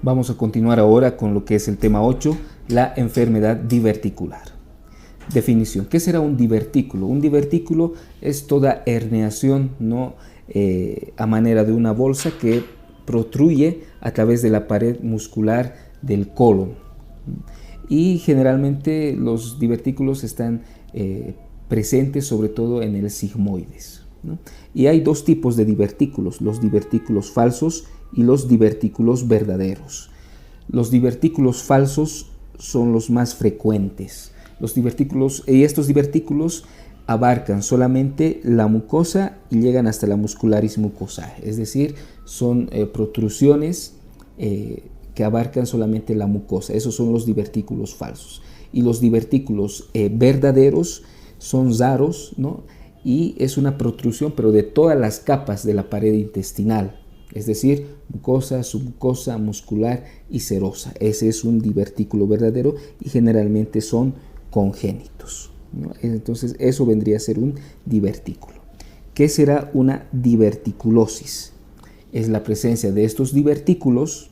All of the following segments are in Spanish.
Vamos a continuar ahora con lo que es el tema 8, la enfermedad diverticular. Definición. ¿Qué será un divertículo? Un divertículo es toda herniación, ¿no? A manera de una bolsa que protruye a través de la pared muscular del colon. Y generalmente los divertículos están presentes sobre todo en el sigmoides, ¿no? Y hay dos tipos de divertículos, los divertículos falsos y los divertículos verdaderos. Los divertículos falsos son los más frecuentes. Estos divertículos abarcan solamente la mucosa y llegan hasta la muscularis mucosae, es decir, son protrusiones que abarcan solamente la mucosa. Esos son los divertículos falsos. Y los divertículos verdaderos son raros, ¿no? Y es una protrusión, pero de todas las capas de la pared intestinal, es decir, mucosa, submucosa, muscular y serosa. Ese es un divertículo verdadero y generalmente son congénitos, ¿no? Entonces eso vendría a ser un divertículo. ¿Qué será una diverticulosis? Es la presencia de estos divertículos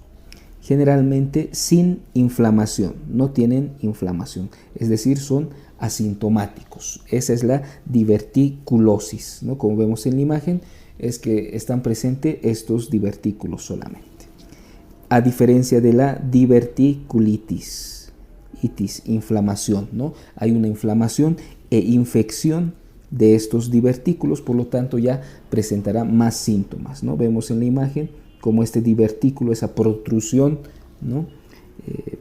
generalmente sin inflamación, no tienen inflamación, es decir, son asintomáticos. Esa es la diverticulosis, ¿no? Como vemos en la imagen, es que están presentes estos divertículos solamente. A diferencia de la diverticulitis, inflamación, ¿no? Hay una inflamación e infección de estos divertículos, por lo tanto ya presentará más síntomas, ¿no? Vemos en la imagen como este divertículo, esa protrusión, ¿no?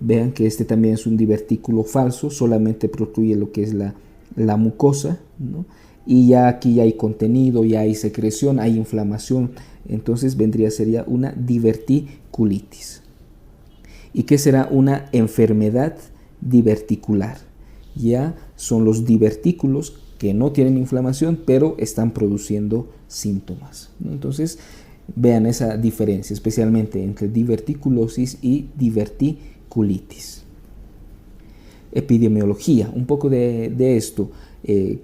Vean que este también es un divertículo falso, solamente protruye lo que es la mucosa, ¿no? Y ya aquí ya hay contenido, ya hay secreción, hay inflamación, entonces sería una diverticulitis. ¿Y qué será una enfermedad diverticular? Ya son los divertículos que no tienen inflamación, pero están produciendo síntomas, ¿no? Entonces, vean esa diferencia, especialmente entre diverticulosis y diverticulitis. Epidemiología, un poco de esto.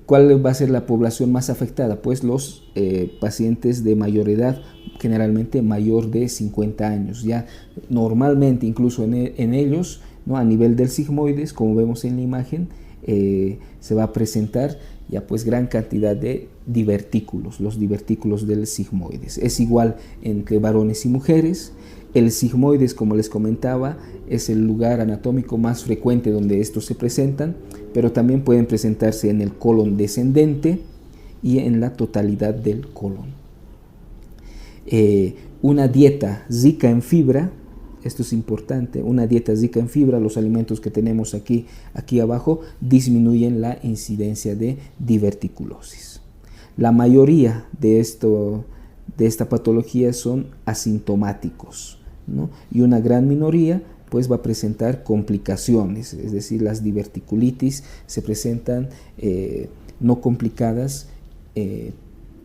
¿Cuál va a ser la población más afectada? Pues los pacientes de mayor edad, generalmente mayor de 50 años. Ya normalmente, incluso en ellos, ¿no? A nivel del sigmoides, como vemos en la imagen, se va a presentar ya pues gran cantidad de divertículos, los divertículos del sigmoides. Es igual entre varones y mujeres. El sigmoides, como les comentaba, es el lugar anatómico más frecuente donde estos se presentan, pero también pueden presentarse en el colon descendente y en la totalidad del colon. Una dieta rica en fibra, esto es importante, una dieta rica en fibra, los alimentos que tenemos aquí abajo disminuyen la incidencia de diverticulosis. La mayoría de esta patología son asintomáticos, ¿no? Y una gran minoría pues va a presentar complicaciones, es decir, las diverticulitis se presentan no complicadas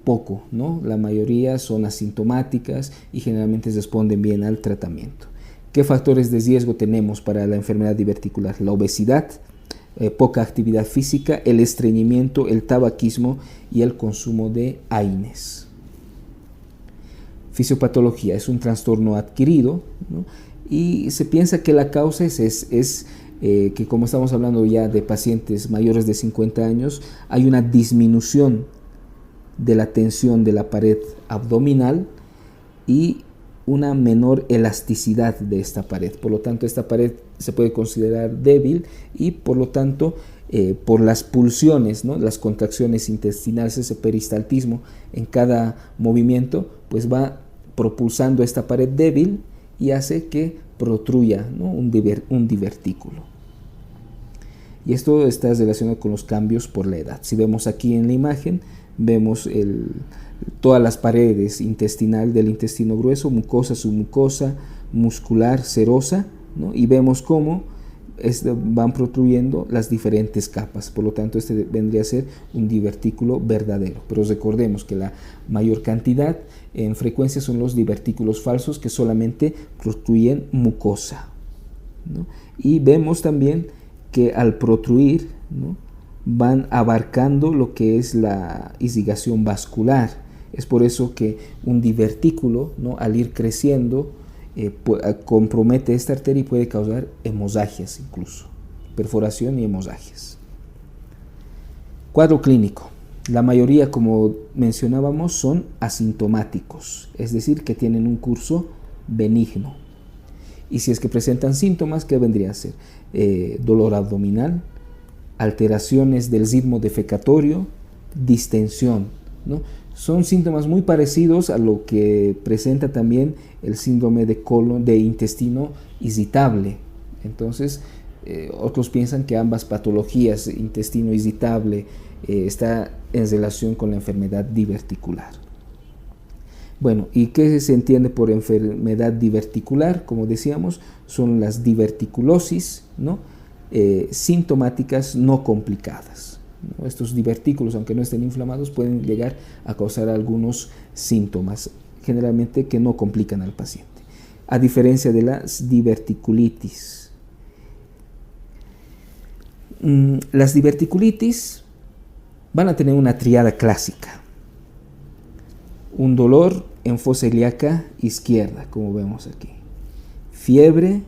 poco, ¿no? La mayoría son asintomáticas y generalmente responden bien al tratamiento. ¿Qué factores de riesgo tenemos para la enfermedad diverticular? La obesidad, poca actividad física, el estreñimiento, el tabaquismo y el consumo de AINES. Fisiopatología es un trastorno adquirido, ¿no? Y se piensa que la causa es que, como estamos hablando ya de pacientes mayores de 50 años, hay una disminución de la tensión de la pared abdominal y una menor elasticidad de esta pared. Por lo tanto, esta pared se puede considerar débil y por lo tanto, por las pulsiones, ¿no? Las contracciones intestinales, ese peristaltismo en cada movimiento, pues va propulsando esta pared débil y hace que protruya, ¿no? un divertículo. Y esto está relacionado con los cambios por la edad. Si vemos aquí en la imagen, vemos todas las paredes intestinal del intestino grueso, mucosa, submucosa, muscular, serosa, ¿no? Y vemos cómo van protruyendo las diferentes capas. Por lo tanto, este vendría a ser un divertículo verdadero. Pero recordemos que la mayor cantidad en frecuencia son los divertículos falsos que solamente protruyen mucosa, ¿no? Y vemos también que al protruir, ¿no? Van abarcando lo que es la irrigación vascular. Es por eso que un divertículo, ¿no? Al ir creciendo compromete esta arteria y puede causar hemorragias incluso, perforación y hemorragias. Cuadro clínico. La mayoría, como mencionábamos, son asintomáticos, es decir, que tienen un curso benigno. Y si es que presentan síntomas, ¿qué vendría a ser? Dolor abdominal, alteraciones del ritmo defecatorio, distensión, ¿no? Son síntomas muy parecidos a lo que presenta también el síndrome de colon, de intestino irritable. Entonces, otros piensan que ambas patologías, intestino irritable, está en relación con la enfermedad diverticular. Bueno, ¿y qué se entiende por enfermedad diverticular? Como decíamos, son las diverticulosis, ¿no? Sintomáticas no complicadas, ¿no? Estos divertículos, aunque no estén inflamados, pueden llegar a causar algunos síntomas, generalmente que no complican al paciente. A diferencia de las diverticulitis. Las diverticulitis van a tener una triada clásica. Un dolor en fosa ilíaca izquierda, como vemos aquí. Fiebre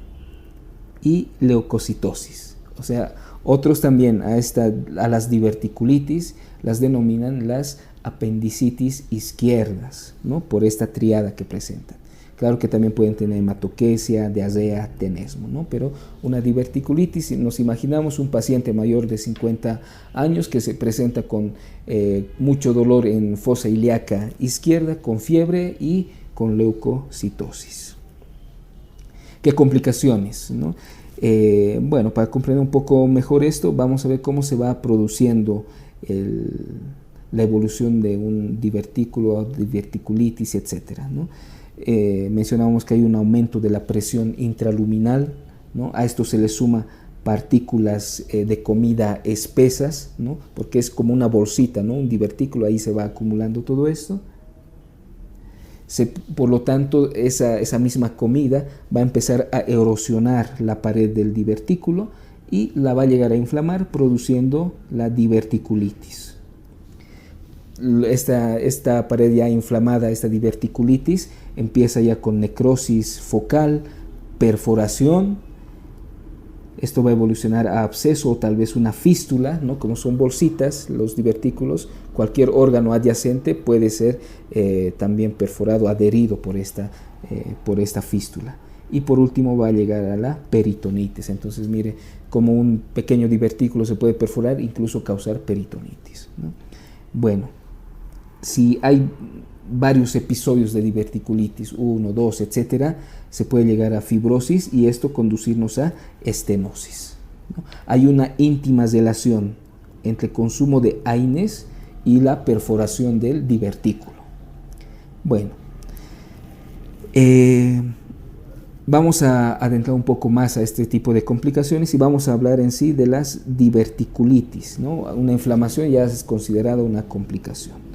y leucocitosis. O sea, otros también a las diverticulitis las denominan las apendicitis izquierdas, ¿no? Por esta triada que presentan. Claro que también pueden tener hematoquesia, diarrea, tenesmo, ¿no? Pero una diverticulitis, si nos imaginamos un paciente mayor de 50 años que se presenta con mucho dolor en fosa ilíaca izquierda, con fiebre y con leucocitosis. ¿Qué complicaciones, no? Bueno, para comprender un poco mejor esto, vamos a ver cómo se va produciendo la evolución de un divertículo, diverticulitis, etcétera, ¿no? Mencionábamos que hay un aumento de la presión intraluminal, ¿no? A esto se le suma partículas de comida espesas, ¿no? Porque es como una bolsita, ¿no? Un divertículo, ahí se va acumulando todo esto. Por lo tanto, esa misma comida va a empezar a erosionar la pared del divertículo y la va a llegar a inflamar, produciendo la diverticulitis. Esta pared ya inflamada, esta diverticulitis, empieza ya con necrosis focal, perforación. Esto va a evolucionar a absceso o tal vez una fístula, ¿no? Como son bolsitas, los divertículos, cualquier órgano adyacente puede ser también perforado, adherido por esta fístula. Y por último va a llegar a la peritonitis. Entonces mire, como un pequeño divertículo se puede perforar, incluso causar peritonitis, ¿no? Bueno, si hay varios episodios de diverticulitis, 1, 2, etcétera, se puede llegar a fibrosis y esto conducirnos a estenosis, ¿no? Hay una íntima relación entre consumo de AINES y la perforación del divertículo. Bueno, vamos a adentrar un poco más a este tipo de complicaciones y vamos a hablar en sí de las diverticulitis, ¿no? Una inflamación ya es considerada una complicación.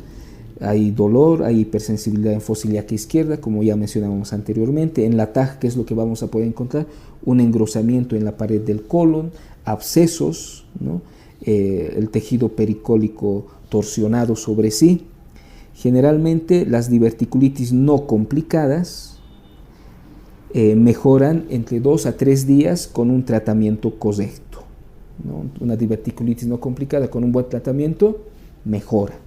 Hay dolor, hay hipersensibilidad en fosa ilíaca izquierda, como ya mencionábamos anteriormente. En la TAG, ¿qué es lo que vamos a poder encontrar? Un engrosamiento en la pared del colon, abscesos, ¿no? El tejido pericólico torsionado sobre sí. Generalmente las diverticulitis no complicadas mejoran entre 2 a 3 días con un tratamiento correcto, ¿no? Una diverticulitis no complicada con un buen tratamiento mejora.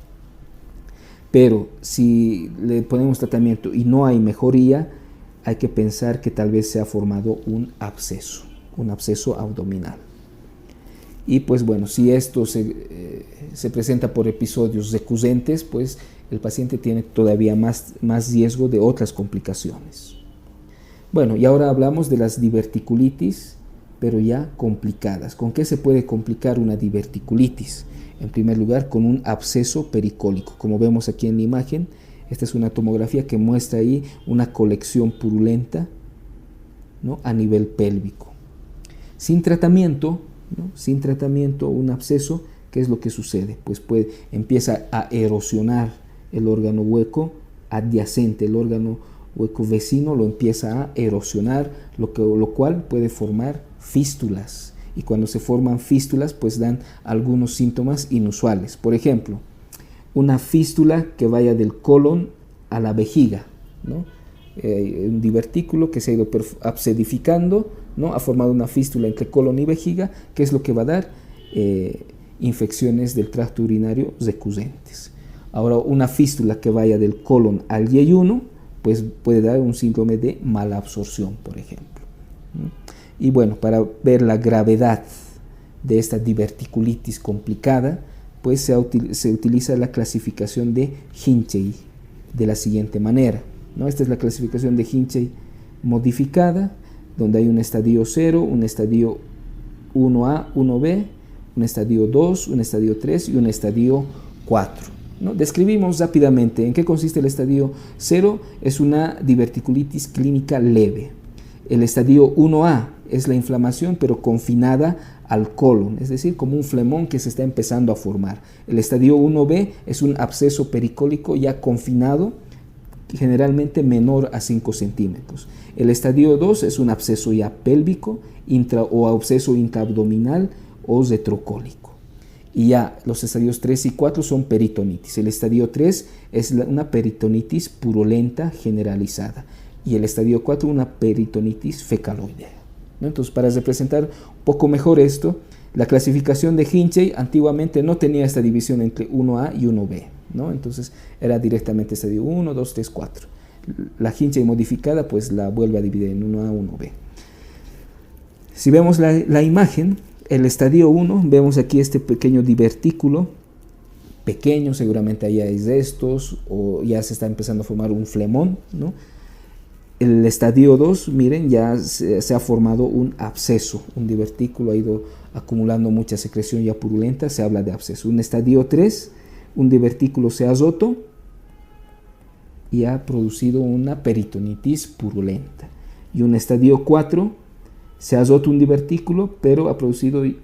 Pero si le ponemos tratamiento y no hay mejoría, hay que pensar que tal vez se ha formado un absceso abdominal. Y pues bueno, si esto se presenta por episodios recurrentes, pues el paciente tiene todavía más riesgo de otras complicaciones. Bueno, y ahora hablamos de las diverticulitis, pero ya complicadas. ¿Con qué se puede complicar una diverticulitis? En primer lugar, con un absceso pericólico. Como vemos aquí en la imagen, esta es una tomografía que muestra ahí una colección purulenta, ¿no? A nivel pélvico. Sin tratamiento, ¿no? Sin tratamiento, un absceso, ¿qué es lo que sucede? Pues empieza a erosionar el órgano hueco adyacente, el órgano hueco vecino lo empieza a erosionar, lo cual puede formar fístulas. Y cuando se forman fístulas, pues dan algunos síntomas inusuales. Por ejemplo, una fístula que vaya del colon a la vejiga, ¿no? Un divertículo que se ha ido abscedificando, ¿no? Ha formado una fístula entre colon y vejiga, que es lo que va a dar infecciones del tracto urinario recurrentes. Ahora, una fístula que vaya del colon al yeyuno, pues puede dar un síndrome de malabsorción, por ejemplo. Y bueno, para ver la gravedad de esta diverticulitis complicada, pues se utiliza la clasificación de Hinchey de la siguiente manera, ¿no? Esta es la clasificación de Hinchey modificada, donde hay un estadio 0, un estadio 1A, 1B, un estadio 2, un estadio 3 y un estadio 4. ¿No? Describimos rápidamente en qué consiste el estadio 0. Es una diverticulitis clínica leve. El estadio 1A es la inflamación, pero confinada al colon, es decir, como un flemón que se está empezando a formar. El estadio 1B es un absceso pericólico ya confinado, generalmente menor a 5 centímetros. El estadio 2 es un absceso ya pélvico o absceso intraabdominal o retrocólico. Y ya los estadios 3 y 4 son peritonitis. El estadio 3 es una peritonitis purulenta generalizada y el estadio 4 una peritonitis fecaloidea, ¿no? Entonces, para representar un poco mejor esto, la clasificación de Hinchey antiguamente no tenía esta división entre 1A y 1B, ¿no? Entonces era directamente estadio 1, 2, 3, 4. La Hinchey modificada pues la vuelve a dividir en 1A, 1B. Si vemos la imagen, el estadio 1, vemos aquí este pequeño divertículo, pequeño, seguramente allá hay restos o ya se está empezando a formar un flemón, ¿no? El estadio 2, miren, ya se ha formado un absceso, un divertículo ha ido acumulando mucha secreción ya purulenta, se habla de absceso. Un estadio 3, un divertículo se ha roto y ha producido una peritonitis purulenta. Y un estadio 4, se ha roto un divertículo, pero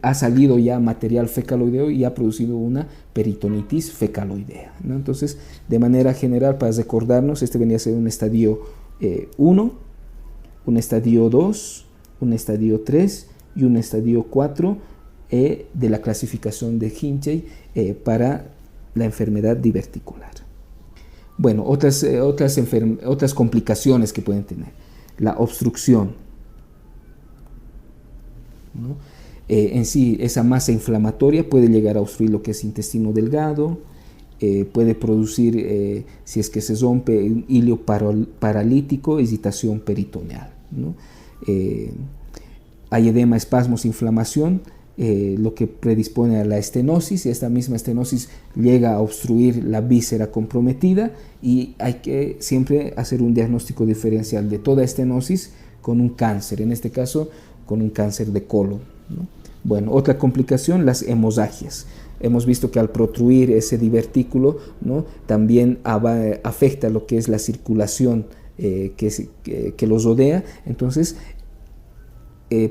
ha salido ya material fecaloideo y ha producido una peritonitis fecaloidea, ¿no? Entonces, de manera general, para recordarnos, este venía a ser un estadio 1, un estadio 2, un estadio 3 y un estadio 4 de la clasificación de Hinchey para la enfermedad diverticular. Bueno, otras complicaciones que pueden tener. La obstrucción, ¿no? En sí, esa masa inflamatoria puede llegar a obstruir lo que es intestino delgado, puede producir, si es que se rompe, un hilo paralítico, excitación peritoneal, ¿no? Hay edema, espasmos, inflamación, lo que predispone a la estenosis, y esta misma estenosis llega a obstruir la víscera comprometida, y hay que siempre hacer un diagnóstico diferencial de toda estenosis con un cáncer, en este caso con un cáncer de colon, ¿no? Bueno, otra complicación, las hemorragias. Hemos visto que al protruir ese divertículo, ¿no?, también afecta lo que es la circulación que los rodea, entonces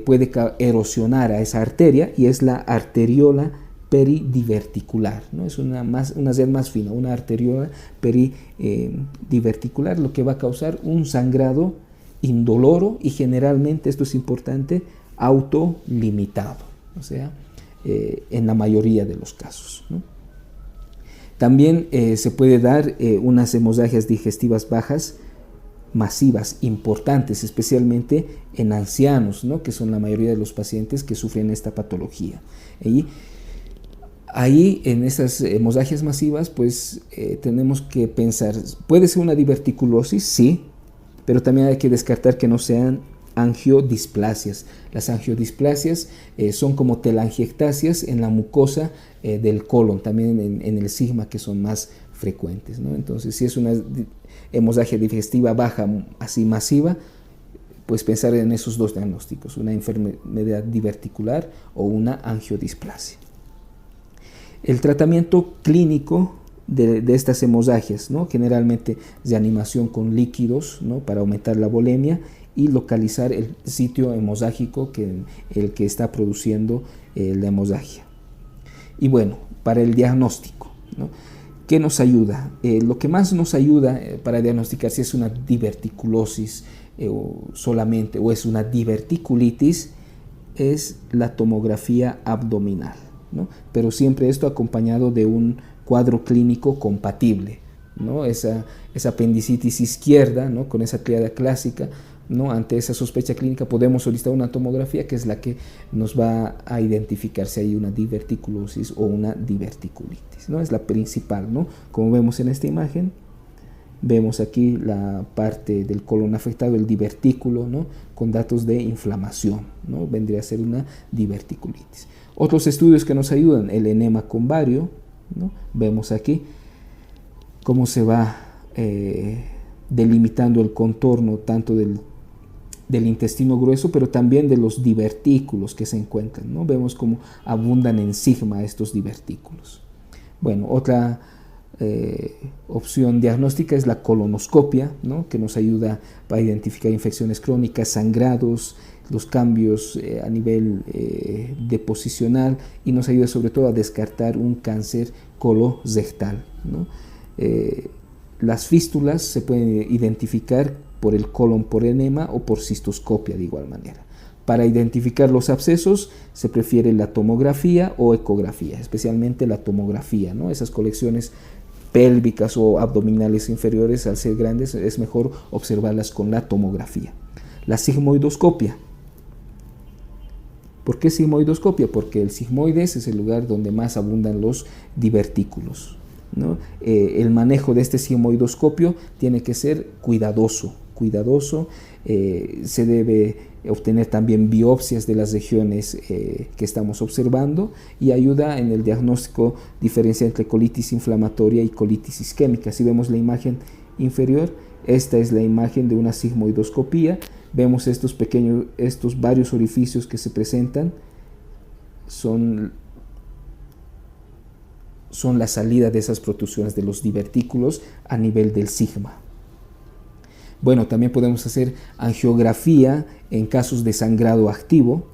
puede erosionar a esa arteria, y es la arteriola peridiverticular, ¿no? Es una red más fina, una arteriola peridiverticular, lo que va a causar un sangrado indoloro y generalmente, esto es importante, autolimitado, o sea, en la mayoría de los casos, ¿no? También se puede dar unas hemorragias digestivas bajas masivas, importantes, especialmente en ancianos, ¿no?, que son la mayoría de los pacientes que sufren esta patología. Y ahí, en esas hemorragias masivas, pues tenemos que pensar, ¿puede ser una diverticulosis? Sí, pero también hay que descartar que no sean angiodisplasias. Las angiodisplasias son como telangiectasias en la mucosa del colon, también en el sigma, que son más frecuentes, ¿no? Entonces, si es una hemorragia digestiva baja, así masiva, pues pensar en esos dos diagnósticos, una enfermedad diverticular o una angiodisplasia. El tratamiento clínico de estas hemorragias, ¿no?, generalmente reanimación con líquidos, ¿no?, para aumentar la volemia y localizar el sitio hemorrágico el que está produciendo la hemorragia. Y bueno, para el diagnóstico, ¿no?, ¿qué nos ayuda? Lo que más nos ayuda para diagnosticar si es una diverticulosis solamente o es una diverticulitis es la tomografía abdominal, ¿no? Pero siempre esto acompañado de un cuadro clínico compatible, ¿no? Esa apendicitis izquierda, ¿no? Con esa triada clásica, ¿no? Ante esa sospecha clínica podemos solicitar una tomografía, que es la que nos va a identificar si hay una diverticulosis o una diverticulitis, ¿no? Es la principal, ¿no? Como vemos en esta imagen, vemos aquí la parte del colon afectado, el divertículo, ¿no? Con datos de inflamación, ¿no? Vendría a ser una diverticulitis. Otros estudios que nos ayudan, el enema con bario, ¿no? Vemos aquí cómo se va delimitando el contorno tanto del intestino grueso, pero también de los divertículos que se encuentran, ¿no? Vemos cómo abundan en sigma estos divertículos. Bueno, otra opción diagnóstica es la colonoscopia, ¿no? Que nos ayuda para identificar infecciones crónicas, sangrados, los cambios a nivel deposicional, y nos ayuda sobre todo a descartar un cáncer colorrectal, ¿no? Las fístulas se pueden identificar por el colon por enema o por cistoscopia de igual manera. Para identificar los abscesos se prefiere la tomografía o ecografía, especialmente la tomografía, ¿no? Esas colecciones pélvicas o abdominales inferiores, al ser grandes, es mejor observarlas con la tomografía. La sigmoidoscopia. ¿Por qué sigmoidoscopia? Porque el sigmoides es el lugar donde más abundan los divertículos, ¿no? El manejo de este sigmoidoscopio tiene que ser cuidadoso. Se debe obtener también biopsias de las regiones que estamos observando, y ayuda en el diagnóstico diferencial entre colitis inflamatoria y colitis isquémica. Si vemos la imagen inferior, esta es la imagen de una sigmoidoscopía. Vemos estos varios orificios que se presentan, son la salida de esas protrusiones de los divertículos a nivel del sigma. Bueno, también podemos hacer angiografía en casos de sangrado activo,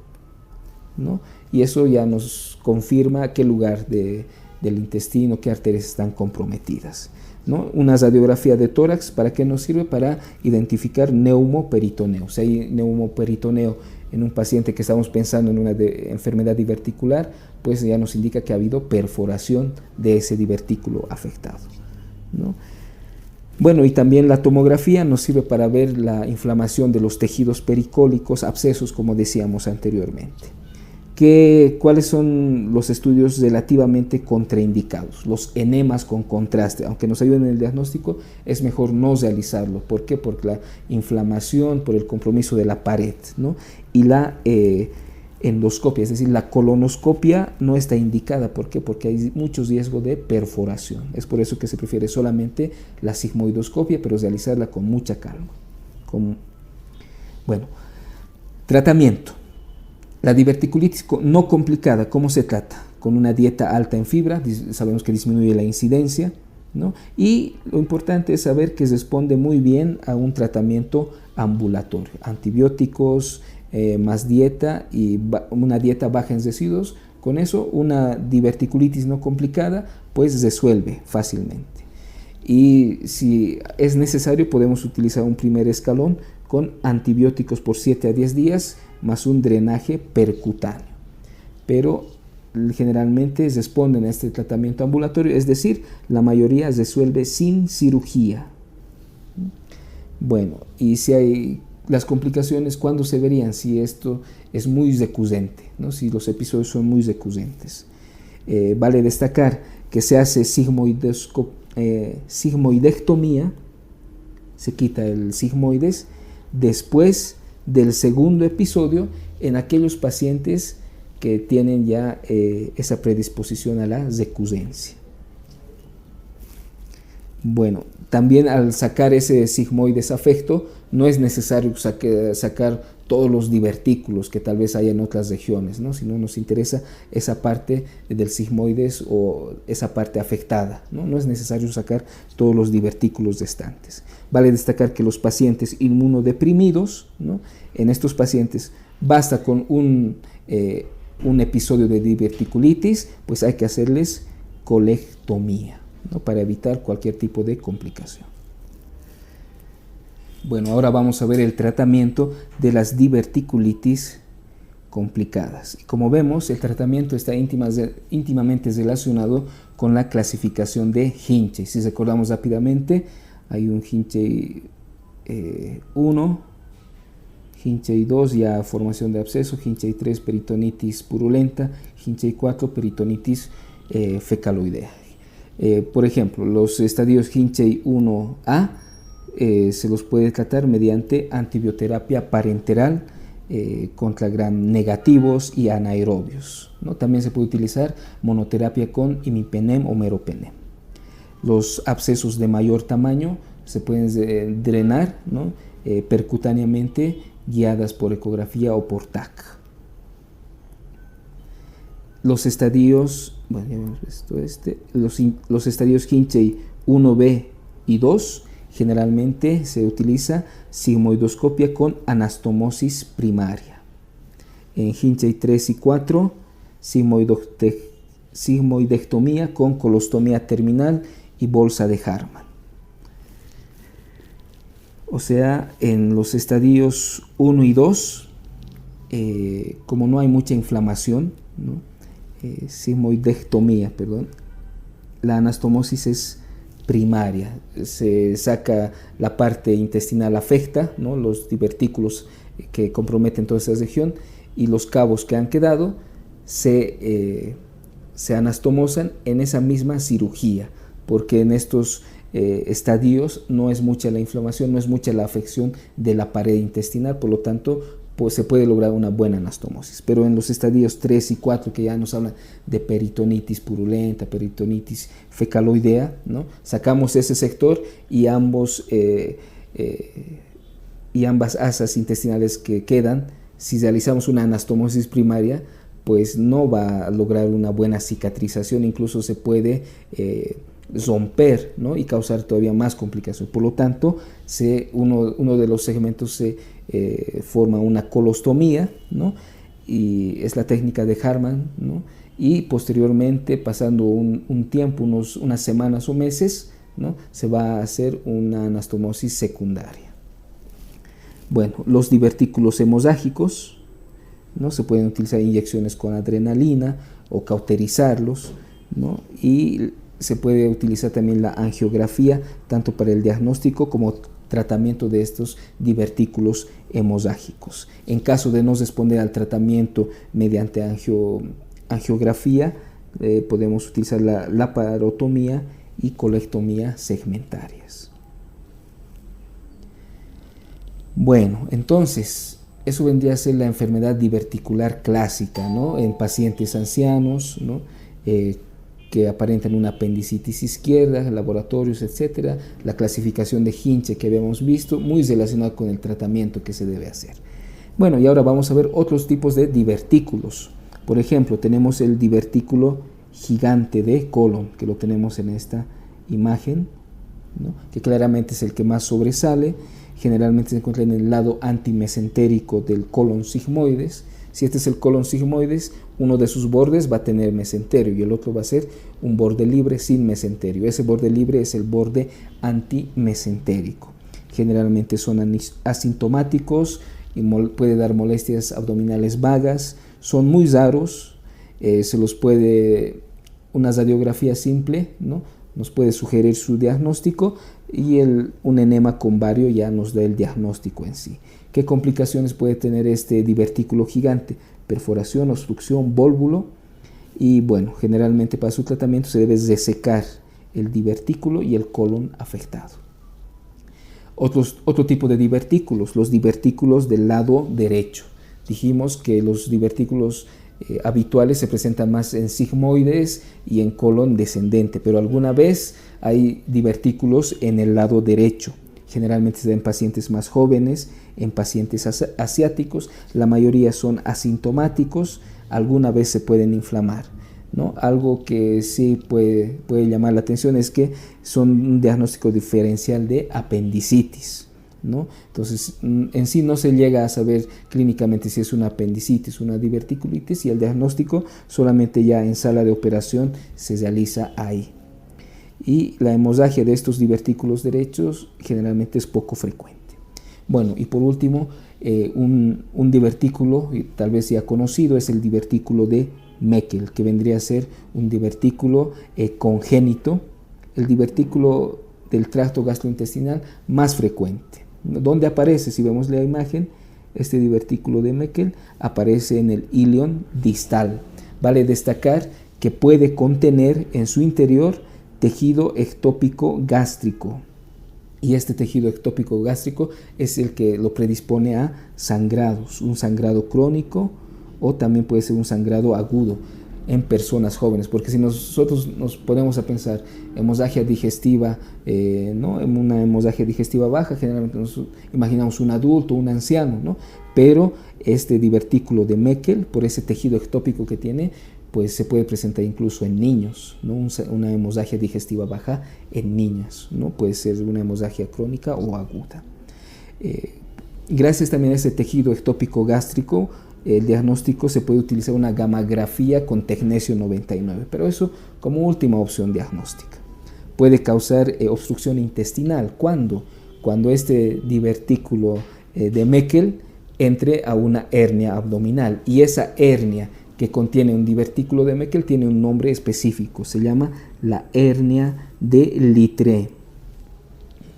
¿no? Y eso ya nos confirma qué lugar del intestino, qué arterias están comprometidas, ¿no? Una radiografía de tórax, ¿para qué nos sirve? Para identificar neumoperitoneo. Si hay neumoperitoneo en un paciente que estamos pensando en una enfermedad diverticular, pues ya nos indica que ha habido perforación de ese divertículo afectado, ¿no? Bueno, y también la tomografía nos sirve para ver la inflamación de los tejidos pericólicos, abscesos, como decíamos anteriormente. ¿Cuáles son los estudios relativamente contraindicados? Los enemas con contraste, aunque nos ayuden en el diagnóstico, es mejor no realizarlo. ¿Por qué? Por la inflamación, por el compromiso de la pared, ¿no? Y la endoscopia, es decir, la colonoscopia no está indicada. ¿Por qué? Porque hay mucho riesgo de perforación. Es por eso que se prefiere solamente la sigmoidoscopia, pero realizarla con mucha calma. Bueno, tratamiento. La diverticulitis no complicada, ¿cómo se trata? Con una dieta alta en fibra, sabemos que disminuye la incidencia, ¿no? Y lo importante es saber que responde muy bien a un tratamiento ambulatorio, antibióticos, más dieta, y una dieta baja en residuos. Con eso una diverticulitis no complicada pues resuelve fácilmente. Y si es necesario podemos utilizar un primer escalón con antibióticos por 7 a 10 días más un drenaje percutáneo. Pero generalmente responden a este tratamiento ambulatorio, es decir, la mayoría resuelve sin cirugía. Bueno, y si hay las complicaciones, ¿cuándo se verían? Si esto es muy recurrente, ¿no? Si los episodios son muy recurrentes. Vale destacar que se hace sigmoidectomía, se quita el sigmoides después del segundo episodio en aquellos pacientes que tienen ya esa predisposición a la recurrencia. Bueno, también al sacar ese sigmoides afecto no es necesario sacar todos los divertículos que tal vez haya en otras regiones, ¿no? Sino nos interesa esa parte del sigmoides o esa parte afectada, ¿no? No es necesario sacar todos los divertículos restantes. Vale destacar que los pacientes inmunodeprimidos, ¿no? En estos pacientes basta con un episodio de diverticulitis, pues hay que hacerles colectomía, ¿no? Para evitar cualquier tipo de complicación. Bueno, ahora vamos a ver el tratamiento de las diverticulitis complicadas. Y como vemos, el tratamiento está íntimamente relacionado con la clasificación de Hinchey. Si recordamos rápidamente, hay un Hinchey 1, Hinchey 2, ya formación de absceso, Hinchey 3, peritonitis purulenta, Hinchey 4, peritonitis fecaloidea. Por ejemplo, los estadios Hinchey 1A se los puede tratar mediante antibioterapia parenteral contra gram negativos y anaerobios, ¿no? También se puede utilizar monoterapia con imipenem o meropenem. Los abscesos de mayor tamaño se pueden drenar, ¿no? Percutáneamente, guiadas por ecografía o por TAC. Los estadios, bueno, ya hemos visto los estadios Hinchey 1B y 2, generalmente se utiliza sigmoidoscopia con anastomosis primaria. En Hinchey 3 y 4, sigmoidectomía con colostomía terminal y bolsa de Harman. O sea, en los estadios 1 y 2, como no hay mucha inflamación, ¿no? Sigmoidectomía, perdón, la anastomosis es primaria, se saca la parte intestinal afecta, ¿no? Los divertículos que comprometen toda esa región, y los cabos que han quedado se anastomosan en esa misma cirugía, porque en estos estadios no es mucha la inflamación, no es mucha la afección de la pared intestinal, por lo tanto pues se puede lograr una buena anastomosis. Pero en los estadios 3 y 4, que ya nos hablan de peritonitis purulenta, peritonitis fecaloidea, ¿no? Sacamos ese sector y ambas asas intestinales que quedan, si realizamos una anastomosis primaria, pues no va a lograr una buena cicatrización, incluso se puede romper, ¿no? Y causar todavía más complicaciones. Por lo tanto, uno de los segmentos se forma una colostomía, ¿no? Y es la técnica de Harman, ¿no? Y posteriormente, pasando un tiempo, unas semanas o meses, ¿no? Se va a hacer una anastomosis secundaria. Bueno, los divertículos hemorrágicos, ¿no? Se pueden utilizar inyecciones con adrenalina o cauterizarlos, ¿no? Y se puede utilizar también la angiografía, tanto para el diagnóstico como tratamiento de estos divertículos hemorrágicos. En caso de no responder al tratamiento mediante angiografía, podemos utilizar la laparotomía y colectomía segmentarias. Bueno, entonces, eso vendría a ser la enfermedad diverticular clásica, ¿no? En pacientes ancianos, ¿no? Que aparentan una apendicitis izquierda, laboratorios, etcétera, la clasificación de Hinchey que habíamos visto, muy relacionada con el tratamiento que se debe hacer. Bueno, y ahora vamos a ver otros tipos de divertículos. Por ejemplo, tenemos el divertículo gigante de colon, que lo tenemos en esta imagen, ¿no? Que claramente es el que más sobresale. Generalmente se encuentra en el lado antimesentérico del colon sigmoides. Si este es el colon sigmoides, uno de sus bordes va a tener mesenterio y el otro va a ser un borde libre sin mesenterio. Ese borde libre es el borde antimesentérico. Generalmente son asintomáticos y puede dar molestias abdominales vagas. Son muy raros. Se los puede, una radiografía simple, ¿no? Nos puede sugerir su diagnóstico, y un enema con bario ya nos da el diagnóstico en sí. ¿Qué complicaciones puede tener este divertículo gigante? Perforación, obstrucción, vólvulo, y bueno, generalmente para su tratamiento se debe resecar el divertículo y el colon afectado. Otro tipo de divertículos, los divertículos del lado derecho. Dijimos que los divertículos habituales se presentan más en sigmoides y en colon descendente, pero alguna vez hay divertículos en el lado derecho. Generalmente se da en pacientes más jóvenes, en pacientes asiáticos. La mayoría son asintomáticos, alguna vez se pueden inflamar, ¿no? Algo que sí puede llamar la atención es que son un diagnóstico diferencial de apendicitis, ¿no? Entonces, en sí no se llega a saber clínicamente si es una apendicitis, una diverticulitis, y el diagnóstico solamente ya en sala de operación se realiza ahí. Y la hemorragia de estos divertículos derechos generalmente es poco frecuente. Bueno, y por último, un divertículo, tal vez ya conocido, es el divertículo de Meckel, que vendría a ser un divertículo congénito, el divertículo del tracto gastrointestinal más frecuente. ¿Dónde aparece? Si vemos la imagen, este divertículo de Meckel aparece en el ilion distal. Vale destacar que puede contener en su interior tejido ectópico gástrico. Y este tejido ectópico gástrico es el que lo predispone a sangrados, un sangrado crónico o también puede ser un sangrado agudo en personas jóvenes, porque si nosotros nos ponemos a pensar hemorragia digestiva, ¿no? En una hemorragia digestiva baja, generalmente nos imaginamos un adulto, un anciano, ¿no? Pero este divertículo de Meckel, por ese tejido ectópico que tiene, pues se puede presentar incluso en niños, ¿no? Una hemorragia digestiva baja en niñas, ¿no? Puede ser una hemorragia crónica o aguda. Gracias también a ese tejido ectópico gástrico, el diagnóstico se puede utilizar una gamografía con tecnesio 99, pero eso como última opción diagnóstica. Puede causar obstrucción intestinal. ¿Cuándo? Cuando este divertículo de Meckel entre a una hernia abdominal, y esa hernia que contiene un divertículo de Meckel tiene un nombre específico, se llama la hernia de Littré,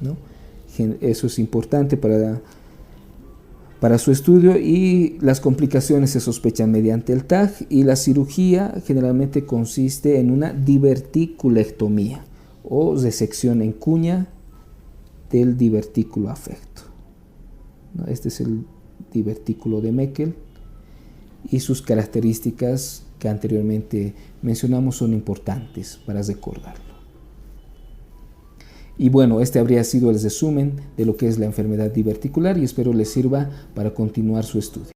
¿no? Eso es importante para su estudio, y las complicaciones se sospechan mediante el TAG, y la cirugía generalmente consiste en una diverticulectomía o resección en cuña del divertículo afecto, ¿no? Este es el divertículo de Meckel y sus características que anteriormente mencionamos son importantes para recordarlo. Y bueno, este habría sido el resumen de lo que es la enfermedad diverticular y espero les sirva para continuar su estudio.